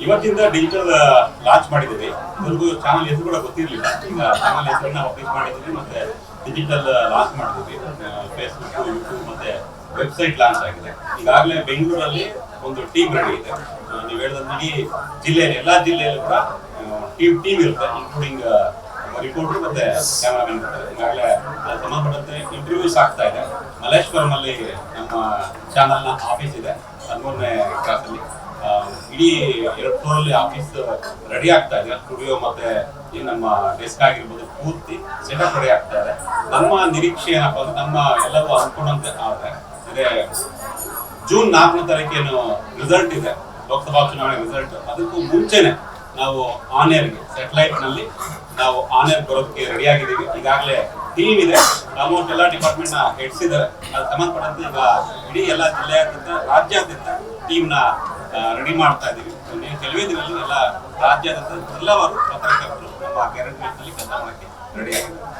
ಇವತ್ತಿಂದ digital launch ಮಾಡಿದ್ದೀವಿ. ಇದ್ರಿಗೂ channel ಹೆಸರು ಕೂಡ ಗೊತ್ತಿರಲಿಲ್ಲ. ಈಗ ಚಾನಲ್ ಹೆಸರನ್ನ ಪಬ್ಲಿಷ್ ಮಾಡಿದ್ದೀವಿ ಮತ್ತೆ ಡಿಜಿಟಲ್ ಲಾಂಚ್ ಮಾಡಿದ್ದೀವಿ. ಫೇಸ್ಬುಕ್, ಯೂಟ್ಯೂಬ್ ಮತ್ತೆ ವೆಬ್ಸೈಟ್ ಲಾಂಚ್ ಆಗಿದೆ. ಈಗಾಗಲೇ ಬೆಂಗಳೂರಲ್ಲಿ ಒಂದು ಟೀಮ್ ರೆಡಿ ಇದೆ. ನೀವು ಹೇಳಿದಂತೆ ಇಡೀ ಜಿಲ್ಲೆಯಲ್ಲಿ ಎಲ್ಲ ಜಿಲ್ಲೆಯಲ್ಲೂ ಕೂಡ ಟೀಮ್ ಇರುತ್ತೆ, ಇನ್ಕ್ಲೂಡಿಂಗ್ ರಿಪೋರ್ಟರ್ ಮತ್ತೆ ಕ್ಯಾಮರಾಮನ್ ಇರ್ತಾರೆ. ಈಗಾಗಲೇ ಸಂಬಂಧಪಟ್ಟಂತೆ ಇಂಟರ್ವ್ಯೂಸ್ ಆಗ್ತಾ ಇದೆ. ಮಲ್ಲೇಶ್ವರಂ ಅಲ್ಲಿ ನಮ್ಮ ಚಾನಲ್ನ ಆಫೀಸ್ ಇದೆ, 13ನೇ ಕ್ರಾಸಲ್ಲಿ. ಇಡೀ 2 ಫ್ಲೋರಲ್ಲಿ ಆಫೀಸ್ ರೆಡಿ ಆಗ್ತಾ ಇದೆ. ಸ್ಟುಡಿಯೋ ಮತ್ತೆ ನಮ್ಮ ಡೆಸ್ಕ್ ಆಗಿರ್ಬೋದು ಪೂರ್ತಿ ಸೆಟಪ್ ರೆಡಿ ಆಗ್ತಾ ಇದೆ. ನಮ್ಮ ನಿರೀಕ್ಷೆ ಏನಪ್ಪಾ ಅಂದ್ರೆ ನಮ್ಮ ಎಲ್ಲವೂ ಅನ್ಕೊಂಡಂತೆ ಆದ್ರೆ ಇದೆ ಜೂನ್ 4ನೇ ತಾರೀಕೇನು ರಿಸಲ್ಟ್ ಇದೆ, ಲೋಕಸಭಾ ಚುನಾವಣೆ ರಿಸಲ್ಟ್, ಅದಕ್ಕೂ ಮುಂಚೆನೆ ನಾವು ಆನ್ ಏರ್ಗೆ ಸ್ಯಾಟಲೈಟ್ ನಲ್ಲಿ ನಾವು ಆನ್ ಏರ್ ಬರೋದಕ್ಕೆ ರೆಡಿ ಆಗಿದ್ದೀವಿ. ಈಗಾಗಲೇ ಟೀಮ್ ಇದೆ, ಆಲ್ಮೋಸ್ಟ್ ಎಲ್ಲ ಡಿಪಾರ್ಟ್ಮೆಂಟ್ ನ ಹೆಡ್ಸ್ ಇದ್ದಾರೆ. ಅದು ಸಂಬಂಧಪಟ್ಟಂತೆ ಈಗ ಇಡೀ ಎಲ್ಲ ಜಿಲ್ಲೆಯಾದ್ಯಂತ ರಾಜ್ಯಾದ್ಯಂತ ಟೀಮ್ ನ ರೆಡಿ ಮಾಡ್ತಾ ಇದ್ದೀವಿ. ಕೆಲವೇ ದಿನದಲ್ಲಿ ಎಲ್ಲ ರಾಜ್ಯಾದ್ಯಂತ ಜಿಲ್ಲಾವಾರು ಪತ್ರಕರ್ತರು ನಮ್ಮ ಗ್ಯಾರಂಟಿ ನಲ್ಲಿ ಕೆಲಸ ಮಾಡಕ್ಕೆ ರೆಡಿ ಆಗಿದ್ದಾರೆ.